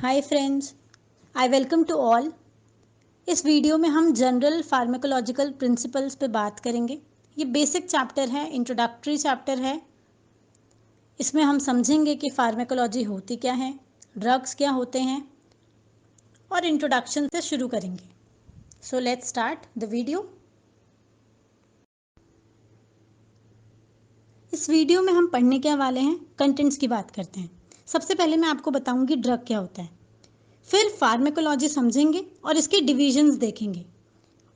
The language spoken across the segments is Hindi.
Hi friends, I welcome to all. इस वीडियो में हम जनरल फार्माकोलॉजिकल प्रिंसिपल्स पे बात करेंगे। ये बेसिक चैप्टर है, इंट्रोडक्टरी चैप्टर है। इसमें हम समझेंगे कि फार्माकोलॉजी होती क्या है, ड्रग्स क्या होते हैं और इंट्रोडक्शन से शुरू करेंगे। So let's start the video. इस वीडियो में हम पढ़ने क्या वाले हैं, कंटेंट्स की बात करते हैं। सबसे पहले मैं आपको बताऊंगी ड्रग क्या होता है, फिर फार्माकोलॉजी समझेंगे और इसके डिविजन्स देखेंगे।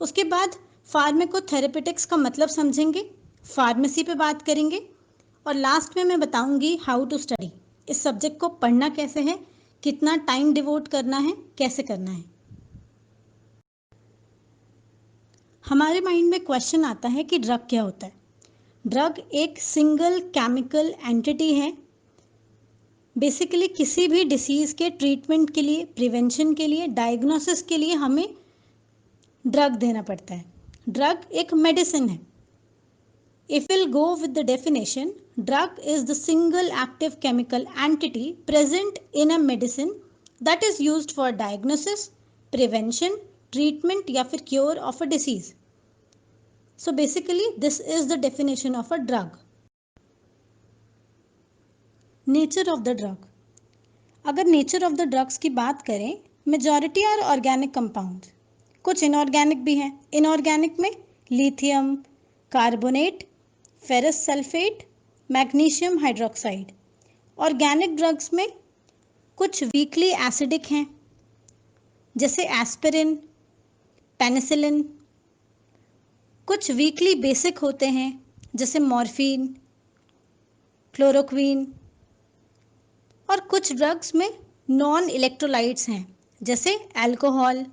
उसके बाद फार्माकोथेरेपेटिक्स का मतलब समझेंगे, फार्मेसी पे बात करेंगे और लास्ट में मैं बताऊंगी हाउ टू स्टडी। इस सब्जेक्ट को पढ़ना कैसे है, कितना टाइम डिवोट करना है, कैसे करना है। हमारे माइंड में क्वेश्चन आता है कि ड्रग क्या होता है। ड्रग एक सिंगल केमिकल एंटिटी है। बेसिकली किसी भी डिसीज के ट्रीटमेंट के लिए, प्रिवेंशन के लिए, डायग्नोसिस के लिए हमें ड्रग देना पड़ता है। ड्रग एक मेडिसिन है। If we'll go with the definition, drug is the single active chemical entity present in a medicine that is used for diagnosis, prevention, treatment या फिर cure of a disease. So basically this is the definition of a drug. Nature of the drug. अगर nature of the drugs की बात करें, majority are organic compounds. कुछ inorganic भी हैं। Inorganic में lithium, carbonate, ferrous sulphate, magnesium hydroxide. Organic drugs में कुछ वीकली एसिडिक हैं जैसे एस्पिरिन, पेनिसिलिन। कुछ वीकली बेसिक होते हैं जैसे मॉर्फिन, क्लोरोक्वीन। और कुछ ड्रग्स में नॉन इलेक्ट्रोलाइट्स हैं जैसे अल्कोहल,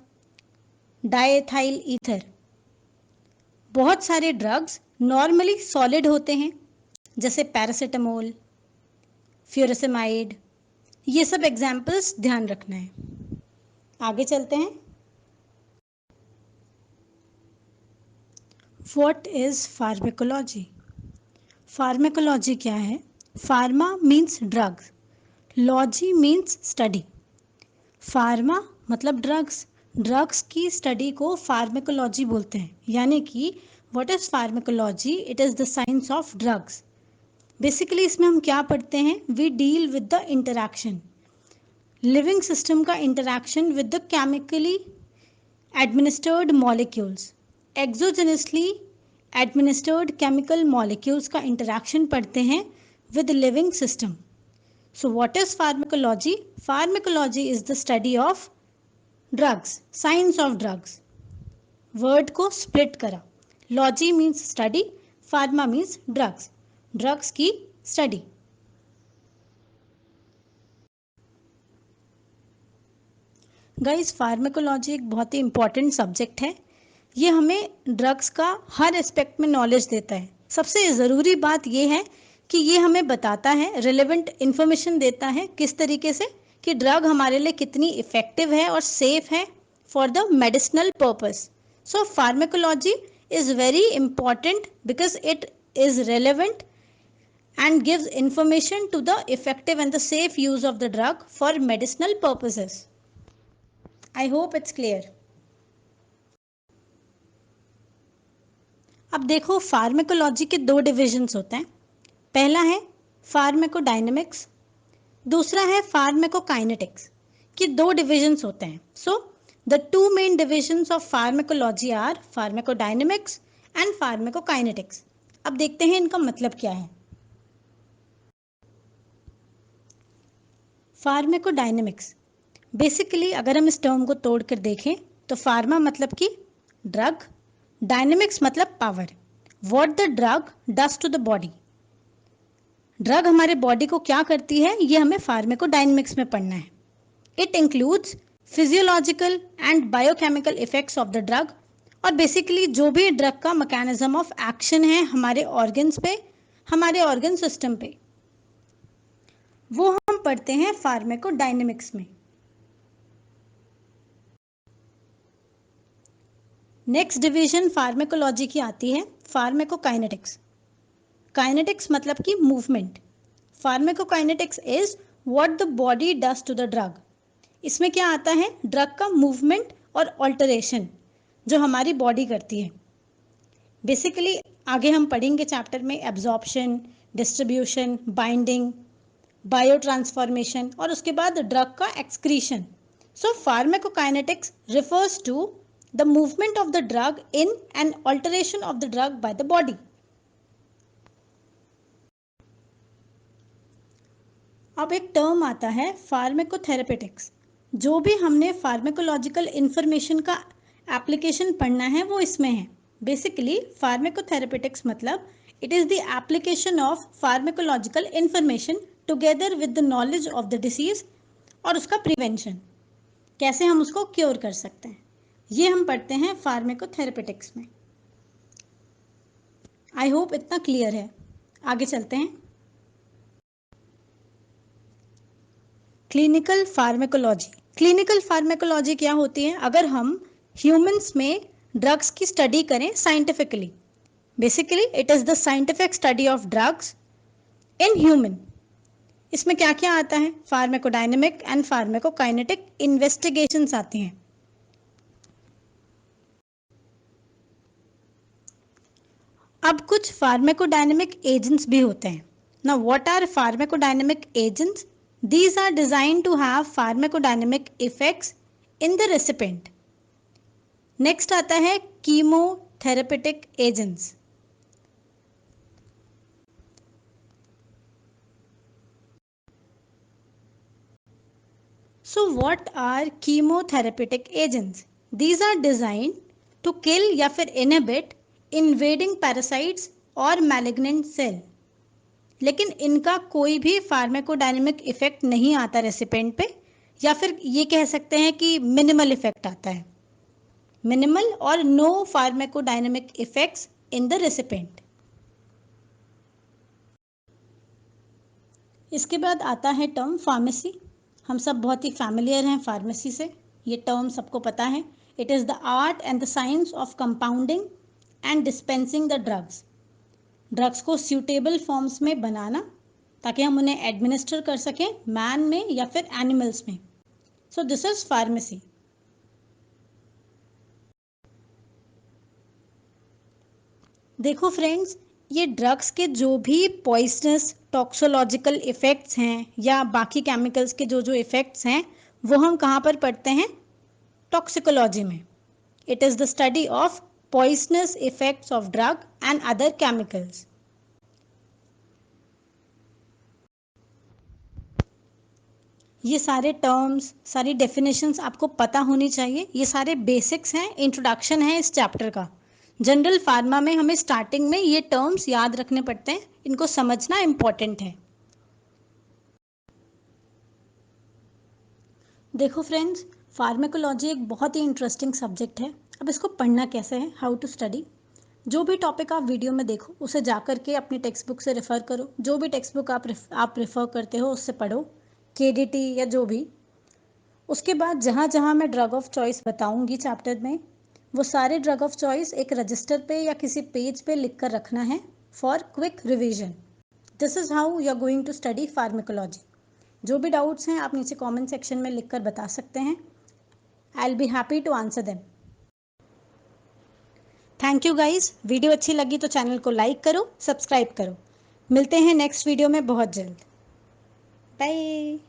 डाइएथाइल ईथर। बहुत सारे ड्रग्स नॉर्मली सॉलिड होते हैं जैसे पैरासीटामोल, फ्यूरासेमाइड। ये सब एग्जाम्पल्स ध्यान रखना है। आगे चलते हैं। What is pharmacology? फार्माकोलॉजी क्या है? Pharma means drugs, logy means study. Pharma मतलब ड्रग्स, ड्रग्स की स्टडी को फार्माकोलॉजी बोलते हैं। यानी कि what is pharmacology? It is the science of drugs. Basically इसमें हम क्या पढ़ते हैं? We deal with the interaction, living system का interaction with the chemically administered molecules, exogenously administered chemical molecules का इंटरैक्शन पढ़ते हैं with living system. So what is pharmacology? Pharmacology is the study of drugs, science of drugs. Word को स्प्लिट करा, logy means study, pharma means drugs, drugs की स्टडी। गाइस, फार्माकोलॉजी एक बहुत ही इंपॉर्टेंट सब्जेक्ट है। ये हमें ड्रग्स का हर एस्पेक्ट में नॉलेज देता है। सबसे ज़रूरी बात ये है कि ये हमें बताता है, रिलेवेंट इन्फॉर्मेशन देता है किस तरीके से कि ड्रग हमारे लिए कितनी इफ़ेक्टिव है और सेफ है for the medicinal purpose. So pharmacology is very important because it is relevant and gives information to the effective and the safe use of the drug for medicinal purposes. I hope it's clear. अब देखो, फार्माकोलॉजी के दो डिविजन्स होते हैं। पहला है फार्माकोडायनेमिक्स, दूसरा है फार्माकोकाइनेटिक्स। कि दो डिविजन्स होते हैं। So the two main divisions of pharmacology are pharmacodynamics and pharmacokinetics. अब देखते हैं इनका मतलब क्या है। फार्माकोडायनेमिक्स, बेसिकली अगर हम इस टर्म को तोड़कर देखें तो फार्मा मतलब कि ड्रग, डायनेमिक्स मतलब power. What the drug does to the body, drug हमारे बॉडी को क्या करती है, ये हमें फार्माकोडायनेमिक्स में पढ़ना है। It includes physiological and biochemical effects of the drug. और बेसिकली जो भी ड्रग का मैकेनिज्म ऑफ एक्शन है हमारे ऑर्गन्स पे, हमारे ऑर्गन सिस्टम पे, वो हम पढ़ते हैं फार्माकोडायनेमिक्स में। नेक्स्ट डिवीजन फार्माकोलॉजी की आती है फार्माकोकाइनेटिक्स। काइनेटिक्स मतलब कि movement. Pharmacokinetics is what the body does to the drug. इसमें क्या आता है, ड्रग का मूवमेंट और ऑल्टरेशन जो हमारी बॉडी करती है। बेसिकली आगे हम पढ़ेंगे चैप्टर में absorption, distribution, binding, biotransformation और उसके बाद ड्रग का excretion. So pharmacokinetics refers to the movement of the drug in and alteration of the drug by the body. अब एक टर्म आता है फार्माकोथेरेपेटिक्स। जो भी हमने फार्माकोलॉजिकल इंफॉर्मेशन का एप्लीकेशन पढ़ना है वो इसमें है। बेसिकली फार्माकोथेरेपेटिक्स मतलब it is the application of pharmacological information together with the knowledge of the disease और उसका प्रिवेंशन, कैसे हम उसको क्योर कर सकते हैं, ये हम पढ़ते हैं फार्माकोथेरेपेटिक्स में। आई होप इतना क्लियर है। आगे चलते हैं। Clinical pharmacology. क्लिनिकल फार्माकोलॉजी क्या होती है? अगर हम ह्यूमंस में ड्रग्स की स्टडी करें scientifically, basically it is the scientific study of drugs in human. इसमें क्या क्या आता है? फार्माकोडायनेमिक एंड फार्माकोकाइनेटिक इन्वेस्टिगेशंस आती हैं। अब कुछ फार्माकोडायनेमिक एजेंट्स भी होते हैं। Now what are pharmacodynamic agents? These are designed to have pharmacodynamic effects in the recipient. Next आता है chemotherapeutic agents. So what are chemotherapeutic agents? These are designed to kill या फिर inhibit invading parasites और malignant cell. लेकिन इनका कोई भी फार्माकोडायनेमिक इफेक्ट नहीं आता रेसिपेंट पे, या फिर ये कह सकते हैं कि मिनिमल इफेक्ट आता है। मिनिमल और no pharmacodynamic effects in the recipient. इसके बाद आता है टर्म फार्मेसी। हम सब बहुत ही फैमिलियर हैं फार्मेसी से, ये टर्म सबको पता है। It is the art and the science of compounding and dispensing the drugs. Drugs को सूटेबल फॉर्म्स में बनाना ताकि हम उन्हें एडमिनिस्टर कर सकें मैन में या फिर एनिमल्स में। So this is pharmacy. देखो फ्रेंड्स, ये ड्रग्स के जो भी पॉइजनस टॉक्सोलॉजिकल इफ़ेक्ट्स हैं या बाकी केमिकल्स के जो जो इफ़ेक्ट्स हैं वो हम कहाँ पर पढ़ते हैं? टॉक्सिकोलॉजी में। It is the study of poisonous effects of drug and other chemicals. ये सारे टर्म्स, सारी डेफिनेशंस आपको पता होनी चाहिए। ये सारे बेसिक्स हैं, इंट्रोडक्शन है इस चैप्टर का। जनरल फार्मा में हमें स्टार्टिंग में ये टर्म्स याद रखने पड़ते हैं, इनको समझना इम्पॉर्टेंट है। देखो फ्रेंड्स, फार्माकोलॉजी एक बहुत ही इंटरेस्टिंग सब्जेक्ट है। अब इसको पढ़ना कैसे है, हाउ टू स्टडी। जो भी टॉपिक आप वीडियो में देखो उसे जा कर के अपनी टेक्स्ट बुक से रेफ़र करो। जो भी टेक्स्ट बुक आप प्रेफर करते हो उससे पढ़ो, KDT या जो भी। उसके बाद जहाँ जहाँ मैं ड्रग ऑफ चॉइस बताऊंगी चैप्टर में, वो सारे ड्रग ऑफ चॉइस एक रजिस्टर पे या किसी पेज पे लिख कर रखना है for quick revision. This is how you are going to study pharmacology. जो भी डाउट्स हैं आप नीचे कमेंट सेक्शन में लिख कर बता सकते हैं। I will be happy to answer them. Thank you guys. Video अच्छी लगी तो चैनल को लाइक करो, सब्सक्राइब करो। मिलते हैं नेक्स्ट वीडियो में बहुत जल्द। बाय।